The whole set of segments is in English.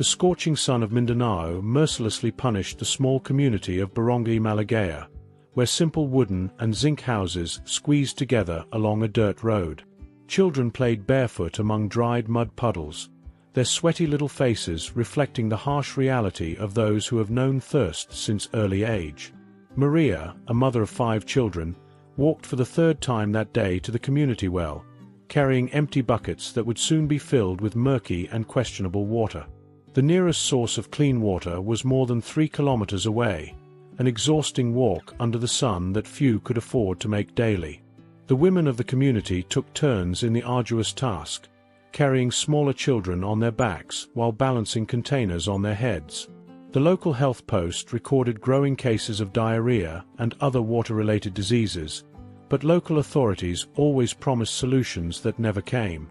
The scorching sun of Mindanao mercilessly punished the small community of Barangay Malagaya, where simple wooden and zinc houses squeezed together along a dirt road. Children played barefoot among dried mud puddles, their sweaty little faces reflecting the harsh reality of those who have known thirst since early age. Maria, a mother of 5 children, walked for the 3rd time that day to the community well, carrying empty buckets that would soon be filled with murky and questionable water. The nearest source of clean water was more than 3 kilometers away, an exhausting walk under the sun that few could afford to make daily. The women of the community took turns in the arduous task, carrying smaller children on their backs while balancing containers on their heads. The local health post recorded growing cases of diarrhea and other water-related diseases, but local authorities always promised solutions that never came.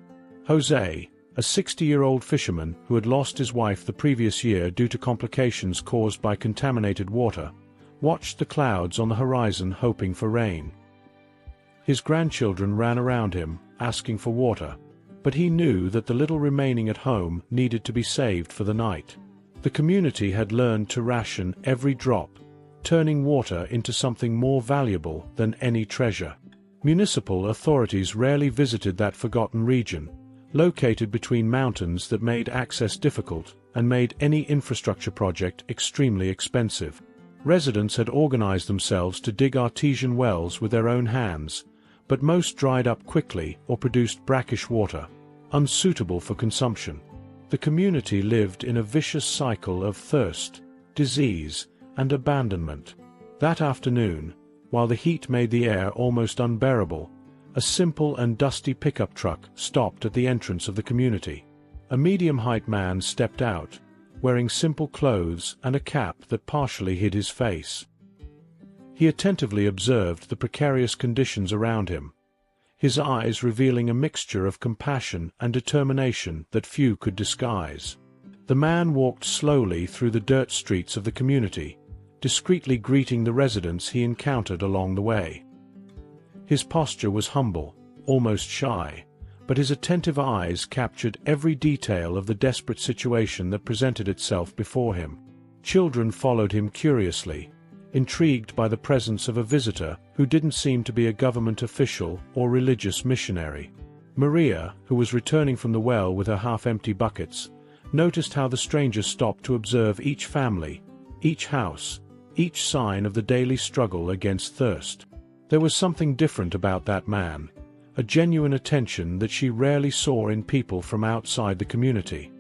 Jose, a 60-year-old fisherman who had lost his wife the previous year due to complications caused by contaminated water, watched the clouds on the horizon hoping for rain. His grandchildren ran around him, asking for water, but he knew that the little remaining at home needed to be saved for the night. The community had learned to ration every drop, turning water into something more valuable than any treasure. Municipal authorities rarely visited that forgotten region, located between mountains that made access difficult and made any infrastructure project extremely expensive. Residents had organized themselves to dig artesian wells with their own hands, but most dried up quickly or produced brackish water, unsuitable for consumption. The community lived in a vicious cycle of thirst, disease, and abandonment. That afternoon, while the heat made the air almost unbearable, a simple and dusty pickup truck stopped at the entrance of the community. A medium-height man stepped out, wearing simple clothes and a cap that partially hid his face. He attentively observed the precarious conditions around him, his eyes revealing a mixture of compassion and determination that few could disguise. The man walked slowly through the dirt streets of the community, discreetly greeting the residents he encountered along the way. His posture was humble, almost shy, but his attentive eyes captured every detail of the desperate situation that presented itself before him. Children followed him curiously, intrigued by the presence of a visitor who didn't seem to be a government official or religious missionary. Maria, who was returning from the well with her half-empty buckets, noticed how the stranger stopped to observe each family, each house, each sign of the daily struggle against thirst. There was something different about that man, a genuine attention that she rarely saw in people from outside the community.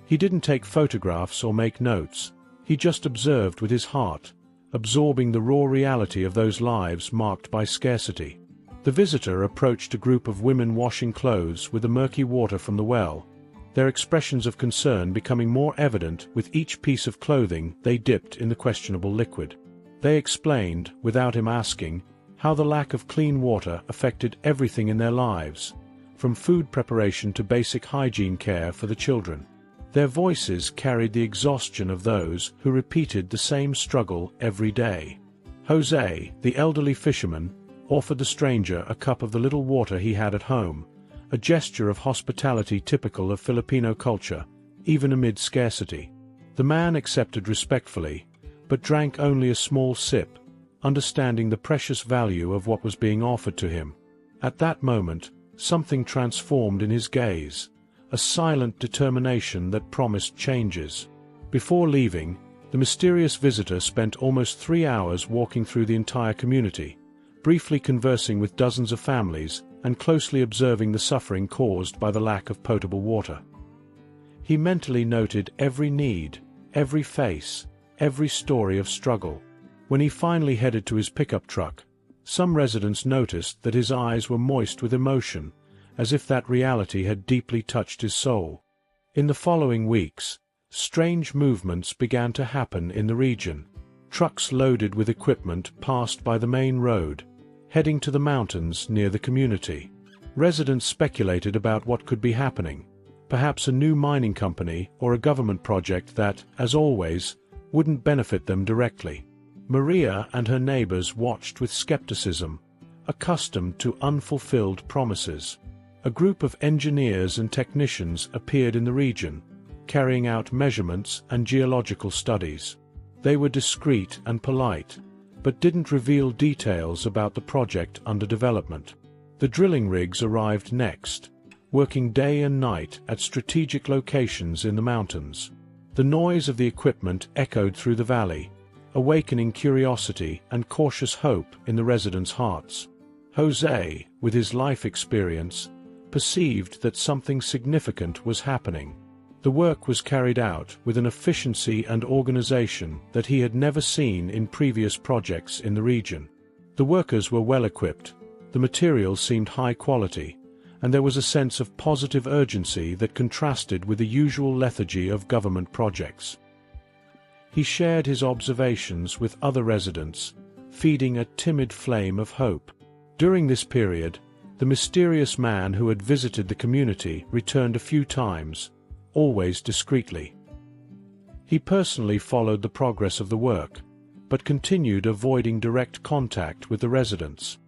He didn't take photographs or make notes, he just observed with his heart, absorbing the raw reality of those lives marked by scarcity. The visitor approached a group of women washing clothes with the murky water from the well, their expressions of concern becoming more evident with each piece of clothing they dipped in the questionable liquid. They explained, without him asking, how the lack of clean water affected everything in their lives, from food preparation to basic hygiene care for the children. Their voices carried the exhaustion of those who repeated the same struggle every day. Jose, the elderly fisherman, offered the stranger a cup of the little water he had at home, a gesture of hospitality typical of Filipino culture, even amid scarcity. The man accepted respectfully, but drank only a small sip, understanding the precious value of what was being offered to him. At that moment, something transformed in his gaze, a silent determination that promised changes. Before leaving, the mysterious visitor spent almost 3 hours walking through the entire community, briefly conversing with dozens of families and closely observing the suffering caused by the lack of potable water. He mentally noted every need, every face, every story of struggle. When he finally headed to his pickup truck, some residents noticed that his eyes were moist with emotion, as if that reality had deeply touched his soul. In the following weeks, strange movements began to happen in the region. Trucks loaded with equipment passed by the main road, heading to the mountains near the community. Residents speculated about what could be happening, perhaps a new mining company or a government project that, as always, wouldn't benefit them directly. Maria and her neighbors watched with skepticism, accustomed to unfulfilled promises. A group of engineers and technicians appeared in the region, carrying out measurements and geological studies. They were discreet and polite, but didn't reveal details about the project under development. The drilling rigs arrived next, working day and night at strategic locations in the mountains. The noise of the equipment echoed through the valley, awakening curiosity and cautious hope in the residents' hearts. Jose, with his life experience, perceived that something significant was happening. The work was carried out with an efficiency and organization that he had never seen in previous projects in the region. The workers were well equipped, the materials seemed high quality, and there was a sense of positive urgency that contrasted with the usual lethargy of government projects. He shared his observations with other residents, feeding a timid flame of hope. During this period, the mysterious man who had visited the community returned a few times, always discreetly. He personally followed the progress of the work, but continued avoiding direct contact with the residents.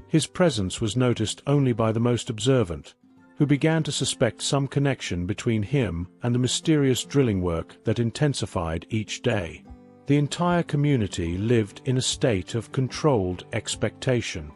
His presence was noticed only by the most observant, who began to suspect some connection between him and the mysterious drilling work that intensified each day. The entire community lived in a state of controlled expectation.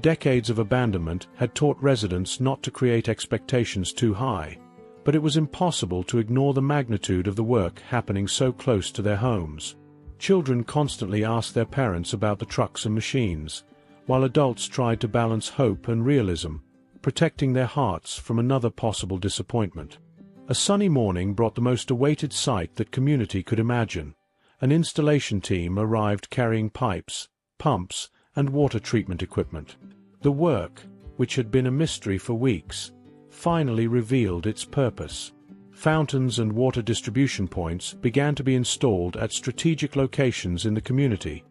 Decades of abandonment had taught residents not to create expectations too high, but it was impossible to ignore the magnitude of the work happening so close to their homes. Children constantly asked their parents about the trucks and machines, while adults tried to balance hope and realism, protecting their hearts from another possible disappointment. A sunny morning brought the most awaited sight that community could imagine. An installation team arrived carrying pipes, pumps, and water treatment equipment. The work, which had been a mystery for weeks, finally revealed its purpose. Fountains and water distribution points began to be installed at strategic locations in the community,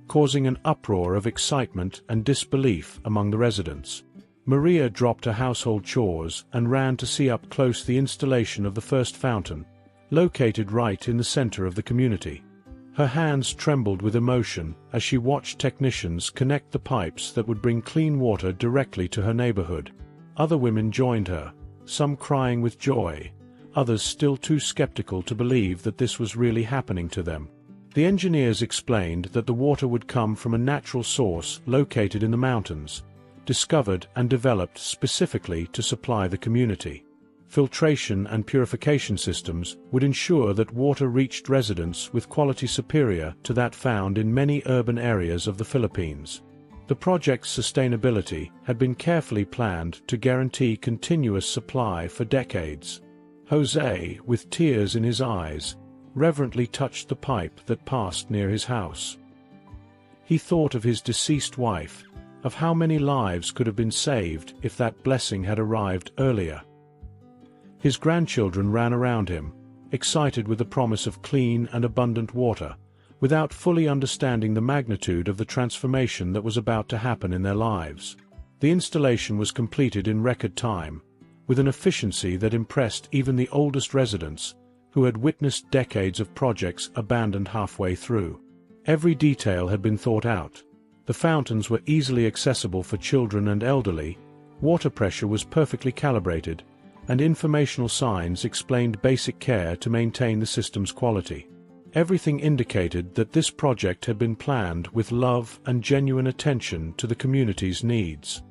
causing an uproar of excitement and disbelief among the residents. Maria dropped her household chores and ran to see up close the installation of the first fountain, located right in the center of the community. Her hands trembled with emotion as she watched technicians connect the pipes that would bring clean water directly to her neighborhood. Other women joined her, some crying with joy, others still too skeptical to believe that this was really happening to them. The engineers explained that the water would come from a natural source located in the mountains, discovered and developed specifically to supply the community. Filtration and purification systems would ensure that water reached residents with quality superior to that found in many urban areas of the Philippines. The project's sustainability had been carefully planned to guarantee continuous supply for decades. Jose, with tears in his eyes, reverently touched the pipe that passed near his house. He thought of his deceased wife, of how many lives could have been saved if that blessing had arrived earlier. His grandchildren ran around him, excited with the promise of clean and abundant water, without fully understanding the magnitude of the transformation that was about to happen in their lives. The installation was completed in record time, with an efficiency that impressed even the oldest residents, who had witnessed decades of projects abandoned halfway through. Every detail had been thought out. The fountains were easily accessible for children and elderly, water pressure was perfectly calibrated, and informational signs explained basic care to maintain the system's quality. Everything indicated that this project had been planned with love and genuine attention to the community's needs.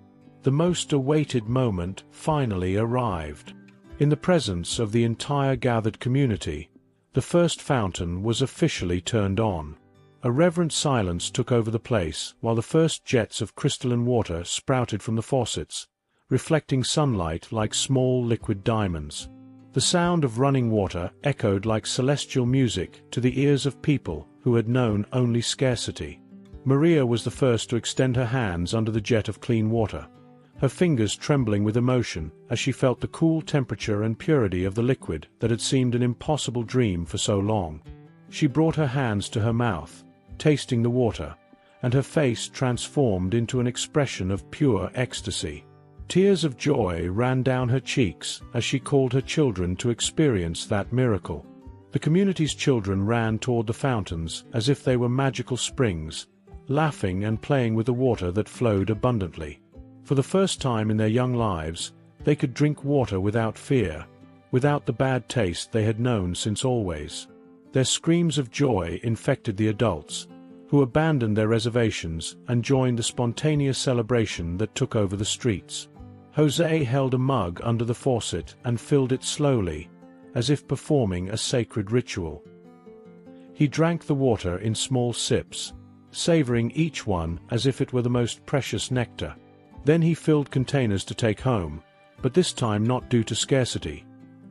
The most awaited moment finally arrived. In the presence of the entire gathered community, the first fountain was officially turned on. A reverent silence took over the place while the first jets of crystalline water sprouted from the faucets, reflecting sunlight like small liquid diamonds. The sound of running water echoed like celestial music to the ears of people who had known only scarcity. Maria was the first to extend her hands under the jet of clean water, her fingers trembling with emotion as she felt the cool temperature and purity of the liquid that had seemed an impossible dream for so long. She brought her hands to her mouth, tasting the water, and her face transformed into an expression of pure ecstasy. Tears of joy ran down her cheeks as she called her children to experience that miracle. The community's children ran toward the fountains as if they were magical springs, laughing and playing with the water that flowed abundantly. For the first time in their young lives, they could drink water without fear, without the bad taste they had known since always. Their screams of joy infected the adults, who abandoned their reservations and joined the spontaneous celebration that took over the streets. Jose held a mug under the faucet and filled it slowly, as if performing a sacred ritual. He drank the water in small sips, savoring each one as if it were the most precious nectar. Then he filled containers to take home, but this time not due to scarcity.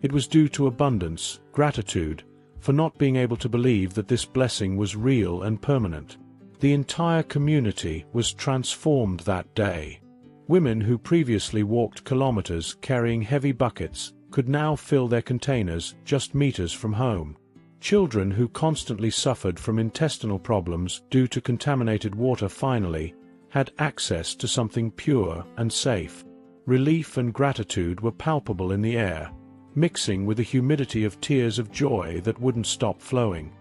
It was due to abundance, gratitude, for not being able to believe that this blessing was real and permanent. The entire community was transformed that day. Women who previously walked kilometers carrying heavy buckets could now fill their containers just meters from home. Children who constantly suffered from intestinal problems due to contaminated water finally had access to something pure and safe. Relief and gratitude were palpable in the air, mixing with the humidity of tears of joy that wouldn't stop flowing.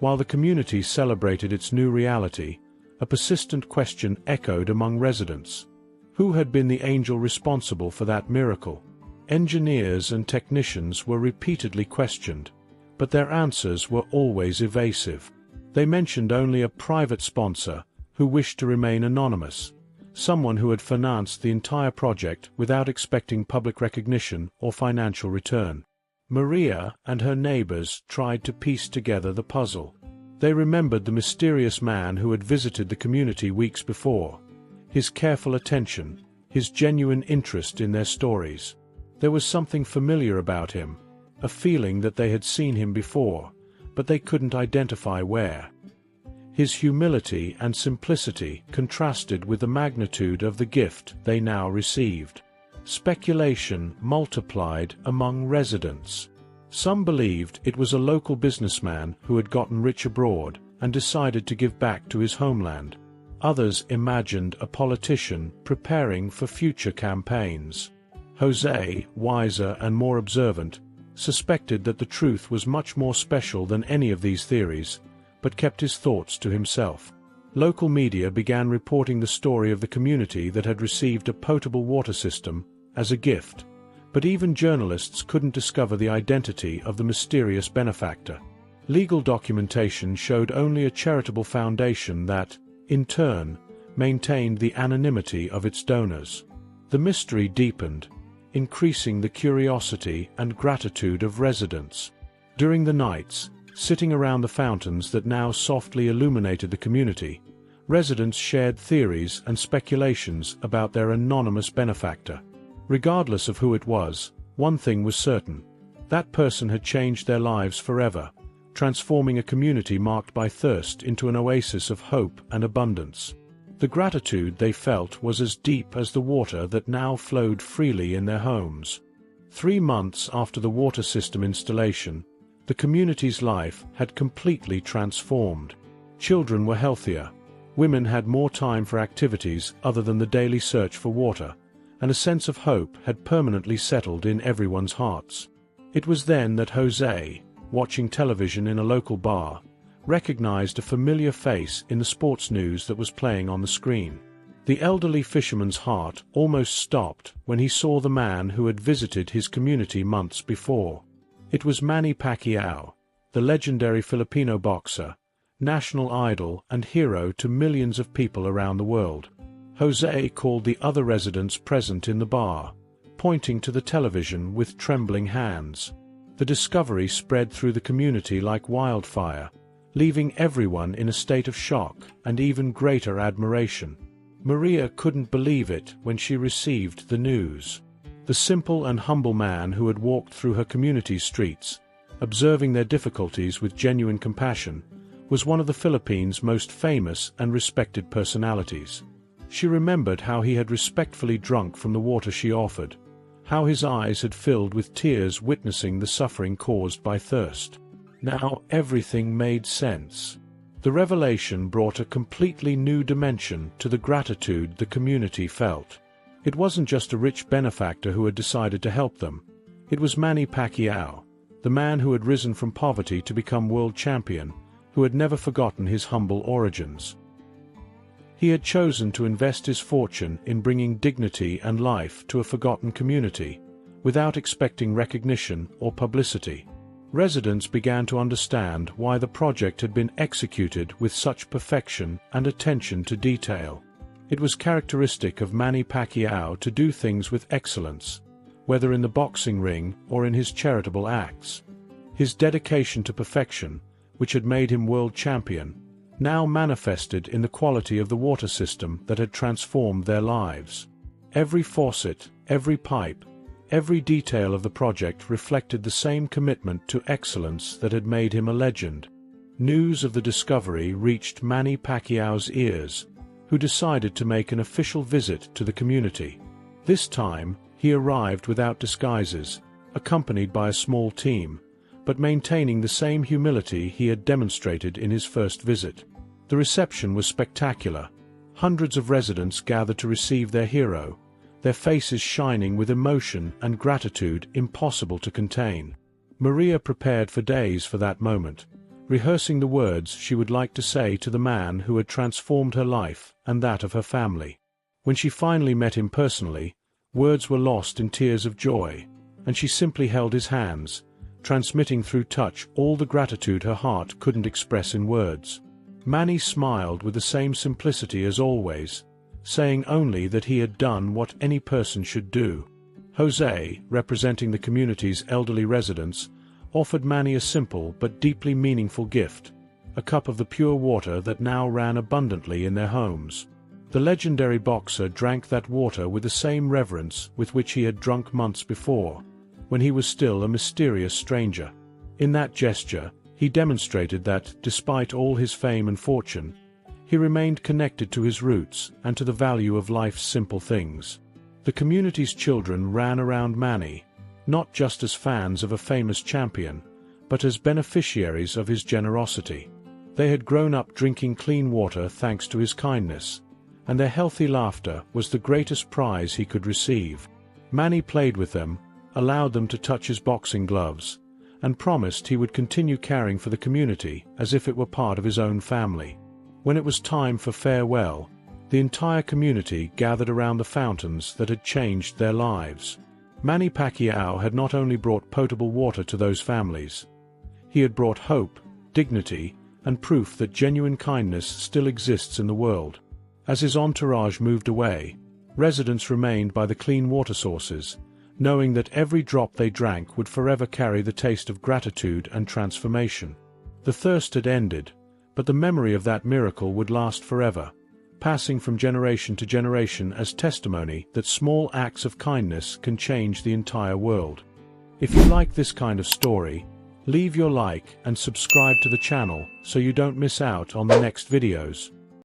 While the community celebrated its new reality, a persistent question echoed among residents. Who had been the angel responsible for that miracle? Engineers and technicians were repeatedly questioned, but their answers were always evasive. They mentioned only a private sponsor who wished to remain anonymous, someone who had financed the entire project without expecting public recognition or financial return. Maria and her neighbors tried to piece together the puzzle. They remembered the mysterious man who had visited the community weeks before, his careful attention, his genuine interest in their stories. There was something familiar about him, a feeling that they had seen him before, but they couldn't identify where. His humility and simplicity contrasted with the magnitude of the gift they now received. Speculation multiplied among residents. Some believed it was a local businessman who had gotten rich abroad and decided to give back to his homeland. Others imagined a politician preparing for future campaigns. Jose, wiser and more observant, suspected that the truth was much more special than any of these theories, but kept his thoughts to himself. Local media began reporting the story of the community that had received a potable water system as a gift, but even journalists couldn't discover the identity of the mysterious benefactor. Legal documentation showed only a charitable foundation that, in turn, maintained the anonymity of its donors. The mystery deepened, increasing the curiosity and gratitude of residents. During the nights, sitting around the fountains that now softly illuminated the community, residents shared theories and speculations about their anonymous benefactor. Regardless of who it was, one thing was certain: that person had changed their lives forever, transforming a community marked by thirst into an oasis of hope and abundance. The gratitude they felt was as deep as the water that now flowed freely in their homes. 3 months after the water system installation, the community's life had completely transformed. Children were healthier, women had more time for activities other than the daily search for water, and a sense of hope had permanently settled in everyone's hearts. It was then that Jose, watching television in a local bar, recognized a familiar face in the sports news that was playing on the screen. The elderly fisherman's heart almost stopped when he saw the man who had visited his community months before. It was Manny PACQUIAO, the legendary Filipino boxer, national idol and hero to millions of people around the world. Jose called the other residents present in the bar, pointing to the television with trembling hands. The discovery spread through the community like wildfire, leaving everyone in a state of shock and even greater admiration. Maria couldn't believe it when she received the news. The simple and humble man who had walked through her community's streets, observing their difficulties with genuine compassion, was one of the Philippines' most famous and respected personalities. She remembered how he had respectfully drunk from the water she offered, how his eyes had filled with tears witnessing the suffering caused by thirst. Now everything made sense. The revelation brought a completely new dimension to the gratitude the community felt. It wasn't just a rich benefactor who had decided to help them. It was Manny PACQUIAO, the man who had risen from poverty to become world champion, who had never forgotten his humble origins. He had chosen to invest his fortune in bringing dignity and life to a forgotten community, without expecting recognition or publicity. Residents began to understand why the project had been executed with such perfection and attention to detail. It was characteristic of Manny Pacquiao to do things with excellence, whether in the boxing ring or in his charitable acts. His dedication to perfection, which had made him world champion, now manifested in the quality of the water system that had transformed their lives. Every faucet, every pipe, every detail of the project reflected the same commitment to excellence that had made him a legend. News of the discovery reached Manny Pacquiao's ears, who decided to make an official visit to the community. This time, he arrived without disguises, accompanied by a small team, but maintaining the same humility he had demonstrated in his first visit. The reception was spectacular. Hundreds of residents gathered to receive their hero, their faces shining with emotion and gratitude impossible to contain. Maria prepared for days for that moment, rehearsing the words she would like to say to the man who had transformed her life and that of her family. When she finally met him personally, words were lost in tears of joy, and she simply held his hands, transmitting through touch all the gratitude her heart couldn't express in words. Manny smiled with the same simplicity as always, saying only that he had done what any person should do. Jose, representing the community's elderly residents, offered Manny a simple but deeply meaningful gift, a cup of the pure water that now ran abundantly in their homes. The legendary boxer drank that water with the same reverence with which he had drunk months before, when he was still a mysterious stranger. In that gesture, he demonstrated that, despite all his fame and fortune, he remained connected to his roots and to the value of life's simple things. The community's children ran around Manny, not just as fans of a famous champion, but as beneficiaries of his generosity. They had grown up drinking clean water thanks to his kindness, and their healthy laughter was the greatest prize he could receive. Manny played with them, allowed them to touch his boxing gloves, and promised he would continue caring for the community as if it were part of his own family. When it was time for farewell, the entire community gathered around the fountains that had changed their lives. Manny Pacquiao had not only brought potable water to those families, he had brought hope, dignity, and proof that genuine kindness still exists in the world. As his entourage moved away, residents remained by the clean water sources, knowing that every drop they drank would forever carry the taste of gratitude and transformation. The thirst had ended, but the memory of that miracle would last forever, passing from generation to generation as testimony that small acts of kindness can change the entire world. If you like this kind of story, leave your like and subscribe to the channel so you don't miss out on the next videos.